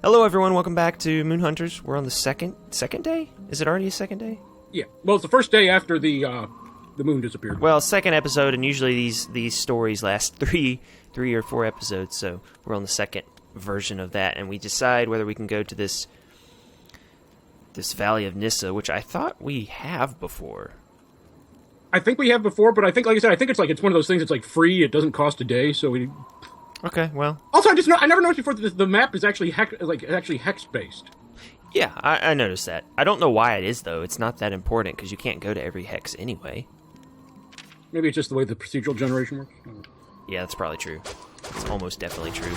Hello, everyone. Welcome back to Moon Hunters. We're on the second day. Is it already a second day? Yeah. Well, it's the first day after the moon disappeared. Well, second episode, and usually these stories last three or four episodes. So we're on the second version of that, and we decide whether we can go to this Valley of Nissa, which I thought we have before. I think we have before, but I think, like I said, it's one of those things. It's like free. It doesn't cost a day, so we. Okay, well. Also, I never noticed before that the map is actually hex based. Yeah, I noticed that. I don't know why it is though. It's not that important because you can't go to every hex anyway. Maybe it's just the way the procedural generation works. Yeah, that's probably true. It's almost definitely true.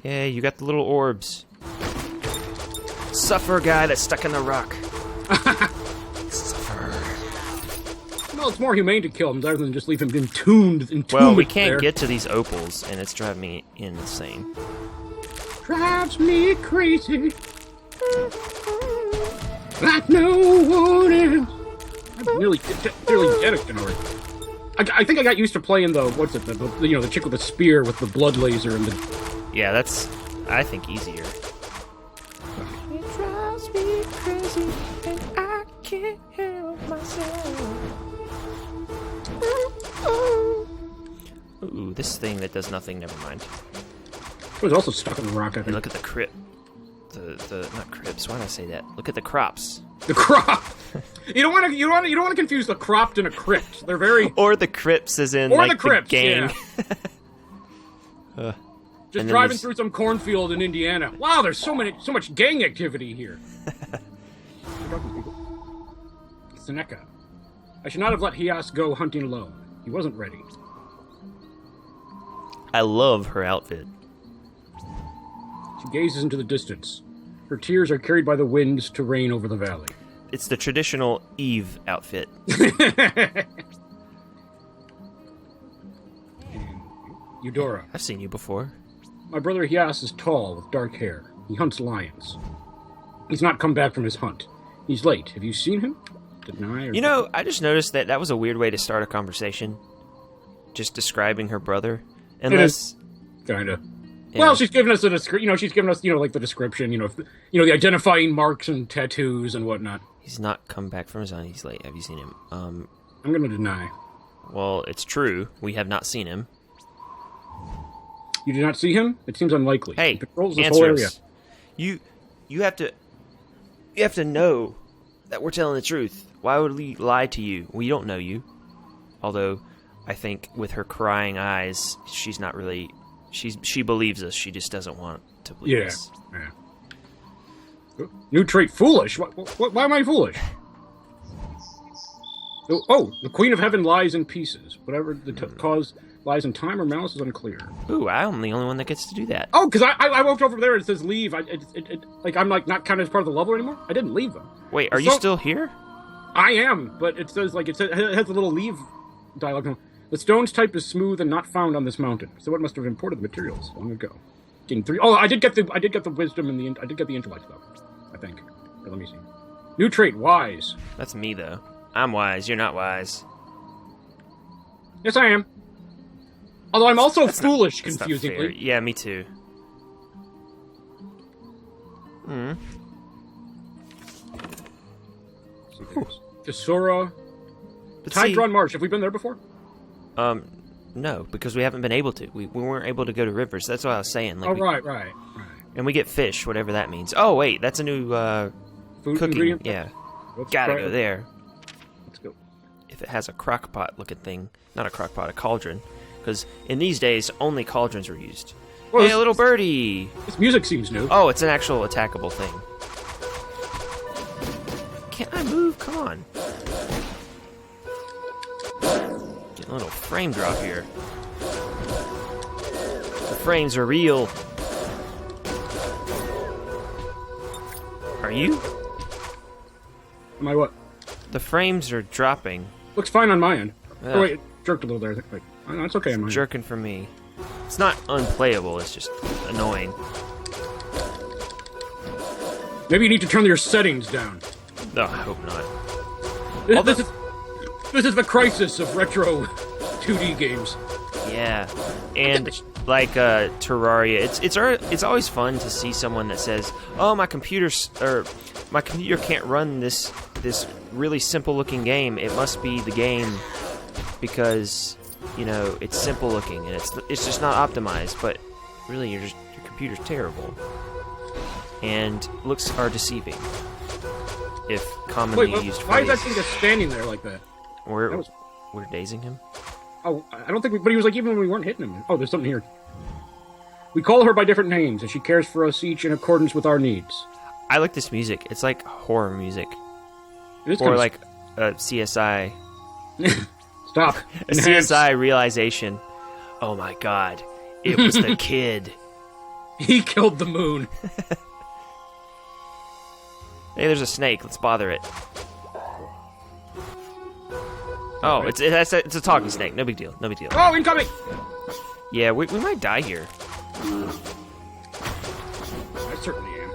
Yeah, you got the little orbs. Suffer guy that's stuck in the rock. Suffer. Well, it's more humane to kill him rather than just leave him entombed. Well, we can't get to these opals, and it's driving me insane. Drives me crazy. Like no one else. I'm nearly dead again already. I think I got used to playing the chick with the spear with the blood laser and the. Yeah, that's, I think, easier. It drives me crazy, and I can't help myself. Ooh, this thing that does nothing, never mind. It was also stuck in the rock, I think. Hey, look at the crypt. Not crypts, why did I say that? Look at the crops. The crop! You don't want to confuse the cropped and a crypt. They're very... Or the crypts as in, or like, the crypts, gang. Yeah. Just driving through some cornfield in Indiana. Wow, there's so much gang activity here. Seneca. I should not have let Hias go hunting alone. He wasn't ready. I love her outfit. She gazes into the distance. Her tears are carried by the winds to rain over the valley. It's the traditional Eve outfit. Eudora. I've seen you before. My brother Hias is tall with dark hair. He hunts lions. He's not come back from his hunt. He's late. Have you seen him? Deny or... You know, I just noticed that was a weird way to start a conversation. Just describing her brother. Unless... Kinda. Yeah. Well, she's given us the description, she's given us, like the description, the identifying marks and tattoos and whatnot. He's not come back from his hunt. He's late. Have you seen him? I'm gonna deny. Well, it's true. We have not seen him. You did not see him? It seems unlikely. Hey, he patrols this answer whole area. us. You have to know that we're telling the truth. Why would we lie to you? We don't know you. Although, I think with her crying eyes, she's not really... She believes us. She just doesn't want to believe us. Yeah. New trait, foolish. Why am I foolish? Oh, the Queen of Heaven lies in pieces. Whatever the cause lies in time or malice is unclear. Ooh, I'm the only one that gets to do that. Oh, because I walked over there and it says leave. I'm like not counted as part of the level anymore. I didn't leave them. Wait, are you still here? I am, but it says it has a little leave dialogue. The stone's type is smooth and not found on this mountain. So it must have imported materials long ago. Getting 3. Oh, I did get the wisdom and I did get the intellect though. I think. Here, let me see. New trait, wise. That's me though. I'm wise. You're not wise. Yes, I am. Although I'm also foolish, confusingly. Yeah, me too. Tesora. Tidron Marsh. Have we been there before? No, because we haven't been able to. We weren't able to go to rivers. That's what I was saying. Like, right. And we get fish, whatever that means. Oh, wait, that's a new, food cooking. ingredient? Yeah. Let's Gotta go there. Let's go. If it has a crock-pot looking thing. Not a crock-pot, a cauldron. Because in these days, only cauldrons are used. Well, hey, a little birdie! This music seems new. Oh, it's an actual attackable thing. Can't I move? Come on. Getting a little frame drop here. The frames are real. Are you? Am I what? The frames are dropping. Looks fine on my end. Oh wait, it jerked a little there. Wait. Oh, no, it's okay on my end. Jerking for me. It's not unplayable, it's just annoying. Maybe you need to turn your settings down. No, I hope not. This is the crisis of retro 2D games. Yeah, and like Terraria, it's always fun to see someone that says, "Oh, my computer can't run this really simple looking game. It must be the game because it's simple looking and it's just not optimized." But really, your computer's terrible, and looks are deceiving. If commonly used phrase. Why is that thing just standing there like that? We're dazing him. Oh, I don't think but he was like, even when we weren't hitting him. Oh, there's something here. We call her by different names, and she cares for us each in accordance with our needs. I like this music. It's like horror music. It is or like a CSI. Stop. A CSI realization. Oh my god. It was the kid. He killed the moon. Hey, there's a snake. Let's bother it. Oh, it's a talking snake. No big deal. No big deal. Oh, incoming! Yeah, we might die here. I certainly am.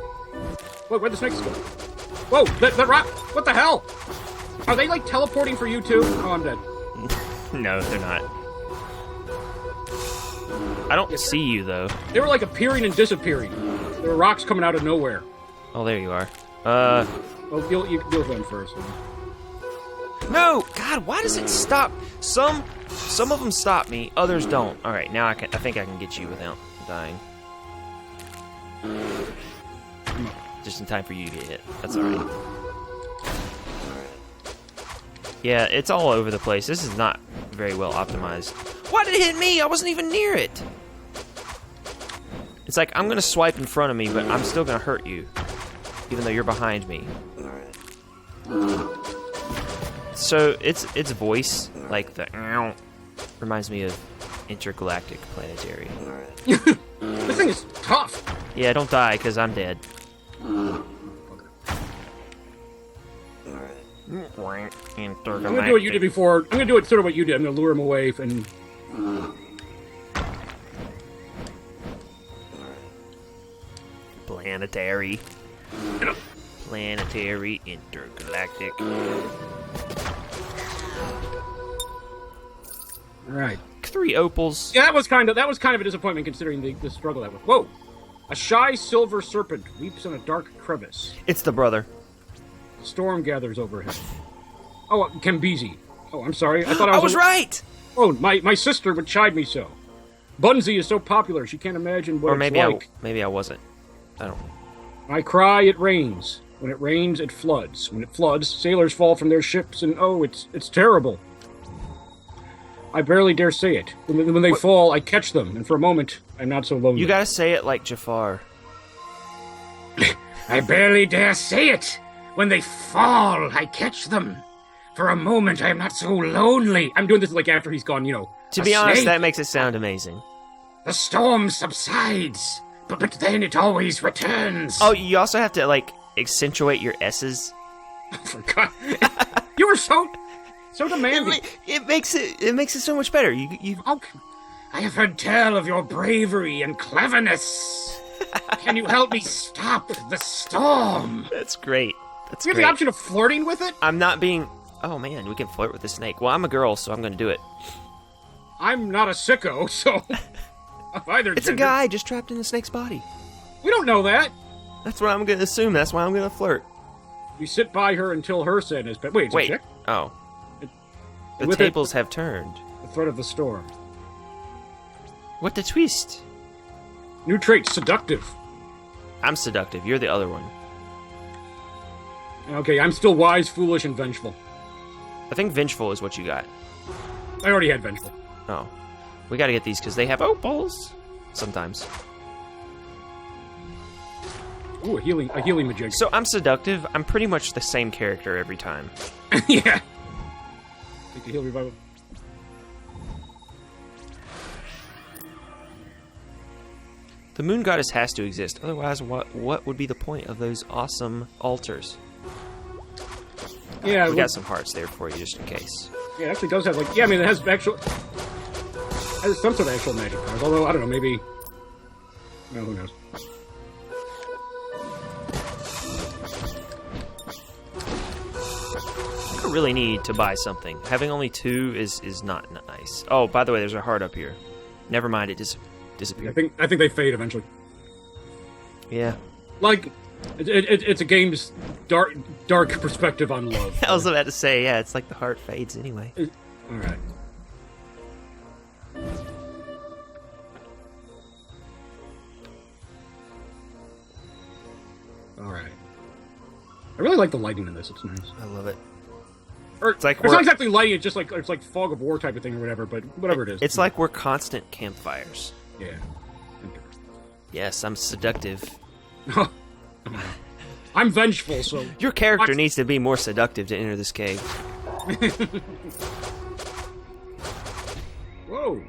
Wait, where'd the snakes go? Whoa, that rock! What the hell? Are they like teleporting for you too? Oh, I'm dead. No, they're not. I don't see you though. They were like appearing and disappearing. There were rocks coming out of nowhere. Oh, there you are. Well, you'll go in first. No! God, why does it stop? Some of them stop me, others don't. All right, now I think I can get you without dying. Just in time for you to get hit. That's all right. Yeah, it's all over the place. This is not very well optimized. Why did it hit me? I wasn't even near it. It's like I'm gonna swipe in front of me, but I'm still gonna hurt you, even though you're behind me. So its voice, like the ow, reminds me of Intergalactic Planetary. This thing is tough. Yeah, don't die, because I'm dead. I'm gonna do what you did before. I'm gonna do it sort of what you did. I'm gonna lure him away and... Planetary, intergalactic. Alright. 3 opals. Yeah, that was kind of a disappointment considering the struggle that was. Whoa! A shy silver serpent weeps in a dark crevice. It's the brother. A storm gathers overhead. Oh, Kembizi. Oh, I'm sorry. I thought I was right! Oh, my sister would chide me so. Bunsey is so popular, she can't imagine what it's like. Maybe I wasn't. I don't know. I cry, it rains. When it rains, it floods. When it floods, sailors fall from their ships, and oh, it's terrible. I barely dare say it. When they fall, I catch them, and for a moment, I'm not so lonely. You gotta say it like Jafar. I barely dare say it. When they fall, I catch them. For a moment, I am not so lonely. I'm doing this like after he's gone, To be honest, that makes it sound amazing. The storm subsides, but then it always returns. Oh, you also have to, like, accentuate your S's. Oh, for God. You were so demanding. It makes it so much better. You. Oh, I have heard tell of your bravery and cleverness. Can you help me stop the storm? That's great. That's you have great. the option of flirting with it? I'm not being... Oh, man, we can flirt with the snake. Well, I'm a girl, so I'm going to do it. I'm not a sicko, so... of either It's gender. a guy just trapped in the snake's body. We don't know that. That's what I'm going to assume. That's why I'm going to flirt. You sit by her until her sadness... Wait, it's a chick? Oh. The With tables have turned. The threat of the storm. What the twist? New trait, seductive. I'm seductive. You're the other one. Okay, I'm still wise, foolish, and vengeful. I think vengeful is what you got. I already had vengeful. Oh. We gotta get these because they have opals. Sometimes. Ooh, a healing majig. So I'm seductive. I'm pretty much the same character every time. Yeah. Take the heal revival. The moon goddess has to exist. Otherwise, what would be the point of those awesome altars? Yeah, we got some hearts there for you just in case. Yeah, it actually does have like... Yeah, I mean, it has some sort of actual magic powers. Although, I don't know, maybe... No, who knows? really need to buy something. Having only 2 is not nice. Oh, by the way, there's a heart up here. Never mind, it disappeared. I think they fade eventually. Yeah. Like, it's a game's dark perspective on love. I was about to say, yeah, it's like the heart fades anyway. All right. All right. I really like the lighting in this. It's nice. I love it. Or, It's like it's not exactly lighting. It's just like it's like fog of war type of thing or whatever. But whatever it is. It's like we're constant campfires. Yeah. Yes, I'm seductive. I'm vengeful, so... Your character needs to be more seductive to enter this cave. Whoa.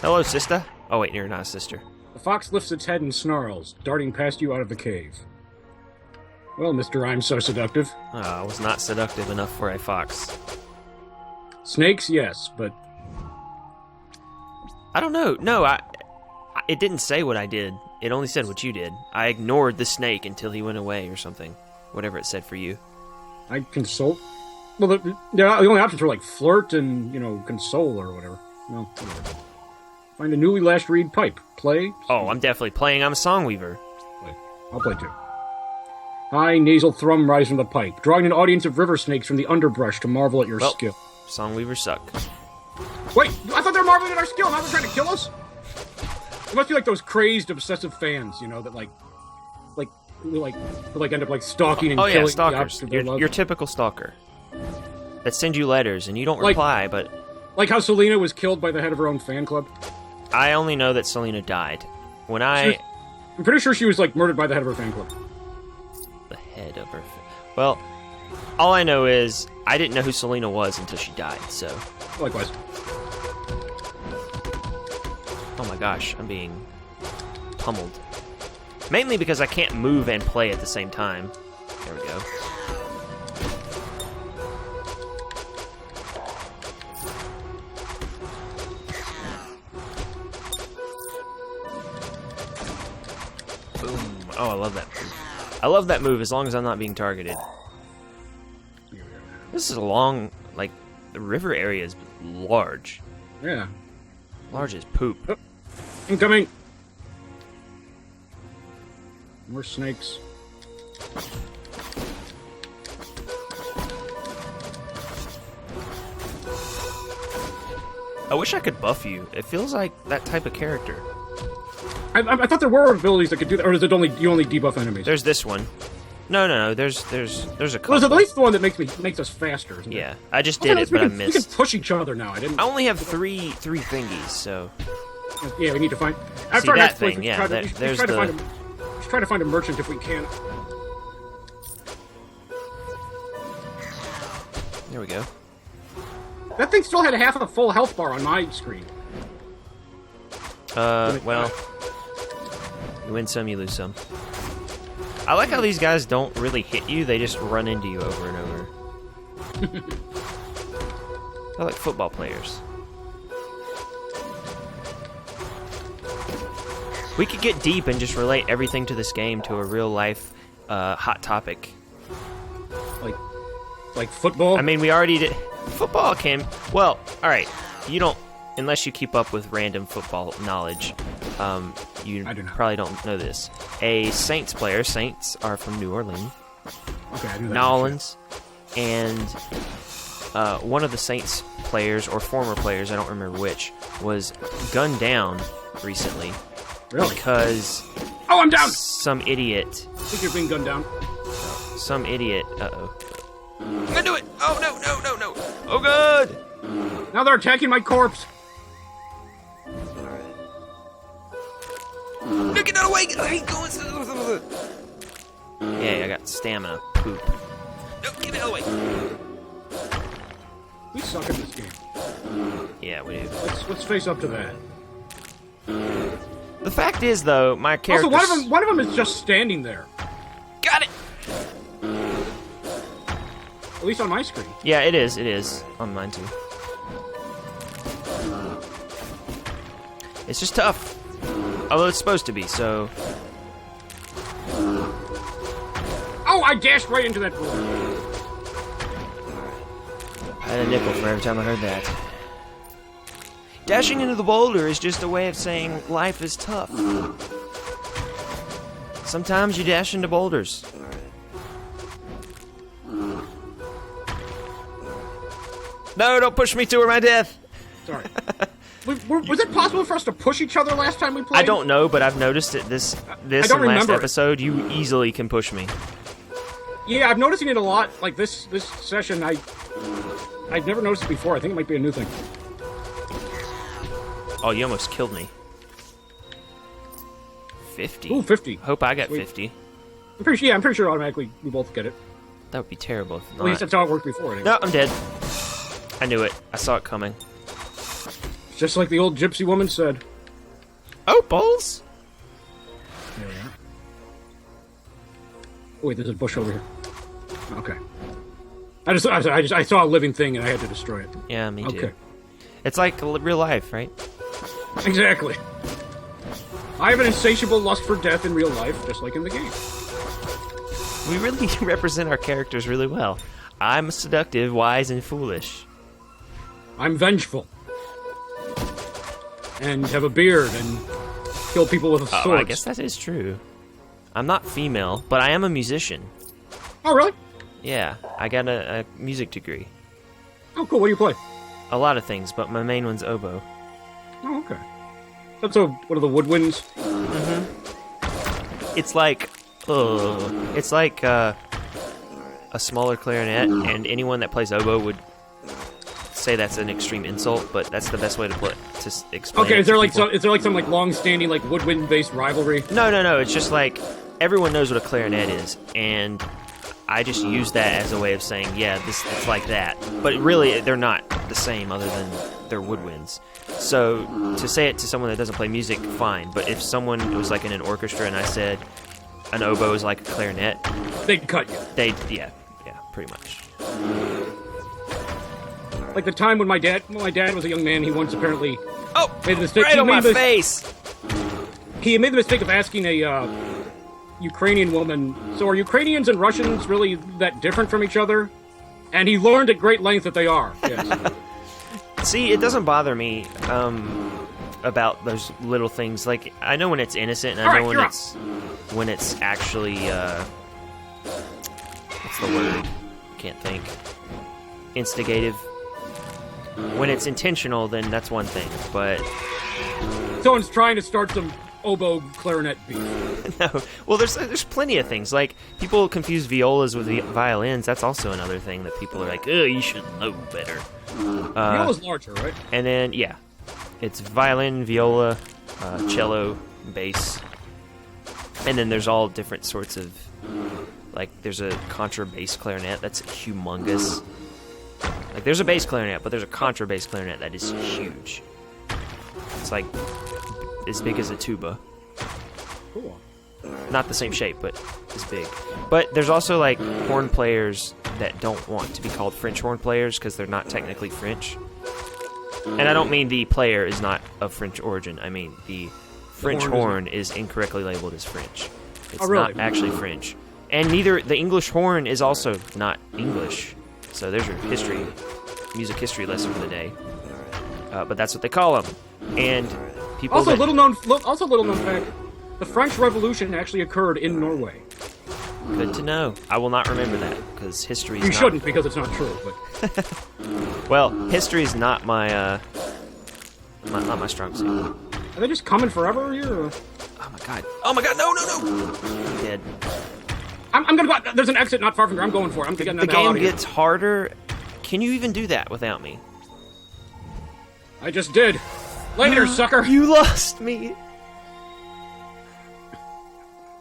Hello, sister. Oh, wait, you're not a sister. The fox lifts its head and snarls, darting past you out of the cave. Well, Mr. I'm so seductive. I was not seductive enough for a fox. Snakes, yes, but... I don't know. No, it didn't say what I did. It only said what you did. I ignored the snake until he went away or something. Whatever it said for you. I console... Well, the only options were like flirt and, console or whatever. No, whatever. Find a newly lashed reed pipe. Play. Oh, I'm definitely playing. I'm a songweaver. Play. I'll play too. High nasal thrum rise from the pipe, drawing an audience of river snakes from the underbrush to marvel at your skill. Songweavers suck. Wait, I thought they were marveling at our skill. Now they're trying to kill us? It must be like those crazed, obsessive fans, that end up like stalking and killing. Oh yeah, stalkers. The object of their Your typical stalker. That send you letters and you don't reply, but... Like how Selena was killed by the head of her own fan club? I only know that Selena died. I'm pretty sure she was, murdered by the head of her fan club. The head of her... Well, all I know is I didn't know who Selena was until she died, so... Likewise. Oh my gosh, I'm being pummeled. Mainly because I can't move and play at the same time. There we go. Boom. Oh, I love that move. I love that move as long as I'm not being targeted. This is a long, the river area is large. Yeah. Large as poop. Oh. Incoming! More snakes. I wish I could buff you. It feels like that type of character. I thought there were abilities that could do that, or is it you only debuff enemies? There's this one. No. There's a couple. Well, there's at least the one that makes us faster. Isn't Yeah, it? I just did it, but I missed. We can push each other now. I only have three thingies, so. Yeah, we need to find. After that thing, yeah. There's the. Let's try to find a merchant if we can. There we go. That thing still had half a full health bar on my screen. Well, you win some, you lose some. I like how these guys don't really hit you; they just run into you over and over. They're like football players. We could get deep and just relate everything to this game to a real life hot topic. Like football? I mean, we already did. Football can... Well, alright. You don't... Unless you keep up with random football knowledge, you probably don't know this. A Saints player, Saints are from New Orleans. Okay, I knew that. New Orleans. And one of the Saints players, or former players, I don't remember which, was gunned down recently. Really? Because... Oh, I'm down! Some idiot... I think you're being gunned down. Some idiot... Uh-oh. I'm gonna do it! Oh, no. Oh, God! Now they're attacking my corpse! No, get out of the way! I hate going... Yeah, I got stamina. Poop. No, get out of the way! We suck at this game. Yeah, we do. Let's face up to that. The fact is, though, my character... Also, one of them is just standing there. Got it! At least on my screen. Yeah, it is. It is. On mine, too. It's just tough. Although it's supposed to be, so... Oh, I dashed right into that pool. had a nickel for every time I heard that. Dashing into the boulder is just a way of saying life is tough. Sometimes you dash into boulders. No, don't push me to my death. Sorry. Was it possible for us to push each other last time we played? I don't know, but I've noticed it this and last episode, you easily can push me. Yeah, I'm noticing it a lot. Like this session, I've never noticed it before. I think it might be a new thing. Oh, you almost killed me. 50. Ooh, 50. Hope I got Sweet. 50. I'm pretty sure automatically we both get it. That would be terrible if not. At least that's how it worked before. Anyway. No, I'm dead. I knew it. I saw it coming. Just like the old gypsy woman said. Oh, balls! There we are. Oh, wait, there's a bush over here. Okay. I saw a living thing and I had to destroy it. Yeah, me too. Okay. It's like real life, right? Exactly. I have an insatiable lust for death in real life, just like in the game. We really represent our characters really well. I'm seductive, wise, and foolish. I'm vengeful. And have a beard and kill people with a sword. Oh, I guess that is true. I'm not female, but I am a musician. Oh, really? Yeah, I got a music degree. Oh, cool. What do you play? A lot of things, but my main one's oboe. Oh, okay. That's one of the woodwinds. It's like a smaller clarinet, and anyone that plays oboe would say that's an extreme insult, but that's the best way to explain. Okay, it is there to people. some long-standing woodwind-based rivalry? No. It's just like everyone knows what a clarinet is, and I just use that as a way of saying, yeah, it's like that. But really, they're not the same, other than they're woodwinds. So to say it to someone that doesn't play music, fine. But if someone was like in an orchestra and I said an oboe is like a clarinet, they'd cut you. Yeah, pretty much. Like the time when my dad was a young man, he once apparently made the mistake. Right on my face. He made the mistake of asking a Ukrainian woman, so are Ukrainians and Russians really that different from each other? And he learned at great length that they are. Yes. See, it doesn't bother me about those little things. Like, I know when it's innocent, and I know when it's actually what's the word? Can't think. Instigative. When it's intentional, then that's one thing. But someone's trying to start some oboe clarinet beef. No. Well, there's plenty of things. Like, people confuse violas with violins. That's also another thing that people are like, oh, you should know better. Viola's larger, right? And then, yeah. It's violin, viola, cello, bass. And then there's all different sorts of... Like, there's a contrabass clarinet that's humongous. Like, there's a bass clarinet, but there's a contrabass clarinet that is huge. It's like as big as a tuba. Cool. Not the same shape, but it's big. But there's also, like, horn players that don't want to be called French horn players because they're not technically French. And I don't mean the player is not of French origin. I mean the French horn is incorrectly labeled as French. It's not actually French. And neither the English horn is also not English. So there's your music history lesson for the day. But that's what they call them. And people also little known fact: the French Revolution actually occurred in Norway. Good to know. I will not remember that because history. You shouldn't, because it's not true. But well, history is not my not my strong suit. Are they just coming forever here? Or? Oh my god! No! I'm dead. I'm gonna go. There's an exit not far from here. I'm going for it. The game gets harder. Can you even do that without me? I just did. Later, sucker. You lost me.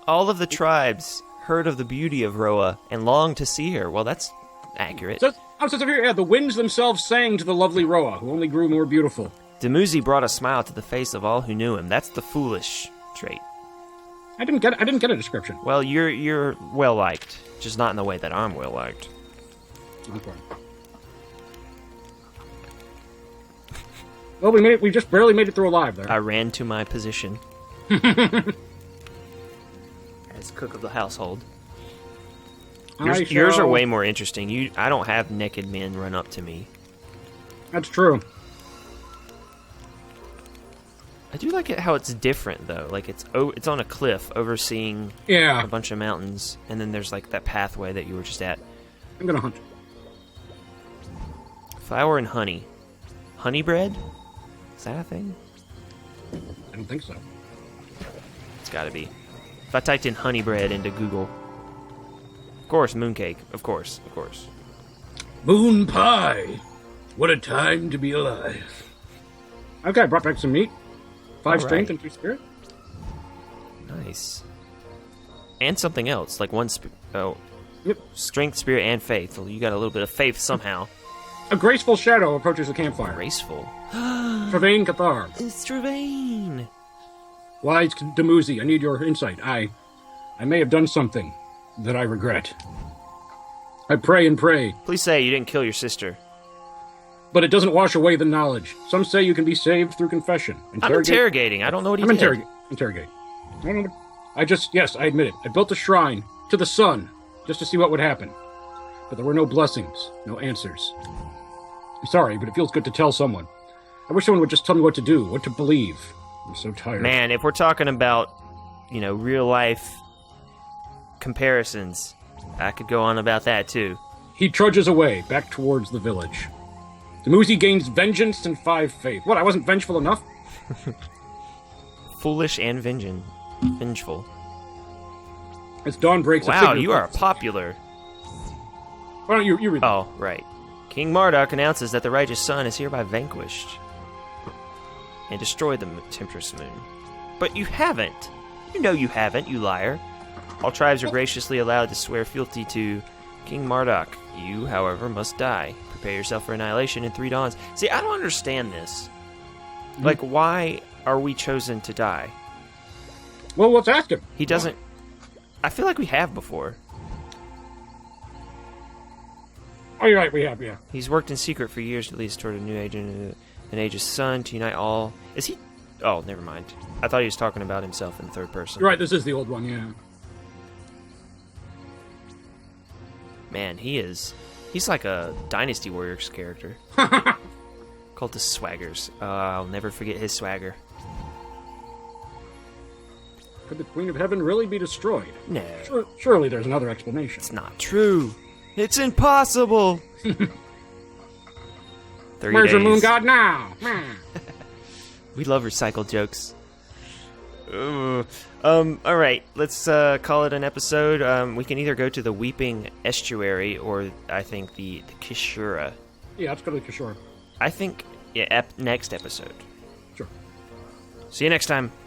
All of the tribes heard of the beauty of Roa and longed to see her. Well, that's accurate. So the winds themselves sang to the lovely Roa, who only grew more beautiful. Dumuzi brought a smile to the face of all who knew him. That's the foolish trait. I didn't get a description. Well, you're well liked, just not in the way that I'm well liked. Okay. Well, we made it. We just barely made it through alive there. I ran to my position as cook of the household. Yours are way more interesting. I don't have naked men run up to me That's true. I do like it how it's different though. Like it's on a cliff overseeing Yeah. a bunch of mountains, and then there's like that pathway that you were just at. I'm gonna hunt. Flour and honey. Honey bread? Is that a thing? I don't think so. It's gotta be. If I typed in honey bread into Google. Of course, mooncake. Of course. Moon pie. What a time to be alive. Okay, I brought back some meat. 5 strength and 3 spirit. Nice. And something else, like one Yep. strength, spirit, and faith. Well, you got a little bit of faith somehow. A graceful shadow approaches the campfire. Graceful. Travaine Cathar. It's Travaine. Wise Demuzi, I need your insight. I may have done something that I regret. I pray and pray. Please say you didn't kill your sister. But it doesn't wash away the knowledge. Some say you can be saved through confession. I'm interrogating. I don't know what he did. Interrogate. Yes, I admit it. I built a shrine to the sun just to see what would happen. But there were no blessings, no answers. I'm sorry, but it feels good to tell someone. I wish someone would just tell me what to do, what to believe. I'm so tired. Man, if we're talking about, real life comparisons, I could go on about that too. He trudges away, back towards the village. Demuzi gains vengeance and 5 faith. What, I wasn't vengeful enough? Foolish and vengeful. As dawn breaks... Wow, you are popular. Why don't you read that? Oh, right. King Marduk announces that the righteous sun is hereby vanquished and destroyed the tempestuous moon. But you haven't. You know you haven't, you liar. All tribes are graciously allowed to swear fealty to King Marduk. You, however, must die. Prepare yourself for annihilation in 3 dawns. See, I don't understand this. Like, why are we chosen to die? Well, let's ask him. He doesn't... I feel like we have before. Oh, you're right, we have, yeah. He's worked in secret for years to lead us toward a new age and an age of sun to unite all... Is he... Oh, never mind. I thought he was talking about himself in third person. You're right, this is the old one, yeah. Man, he's like a Dynasty Warriors character. Cultist swaggers. I'll never forget his swagger. Could the Queen of Heaven really be destroyed? No. Surely there's another explanation. It's not true. It's impossible. 30 Where's days. the moon god now? We love recycled jokes. Alright, let's call it an episode. We can either go to the Weeping Estuary or I think the Kishura. Yeah, let's go to the Kishura. I think, next episode. Sure. See you next time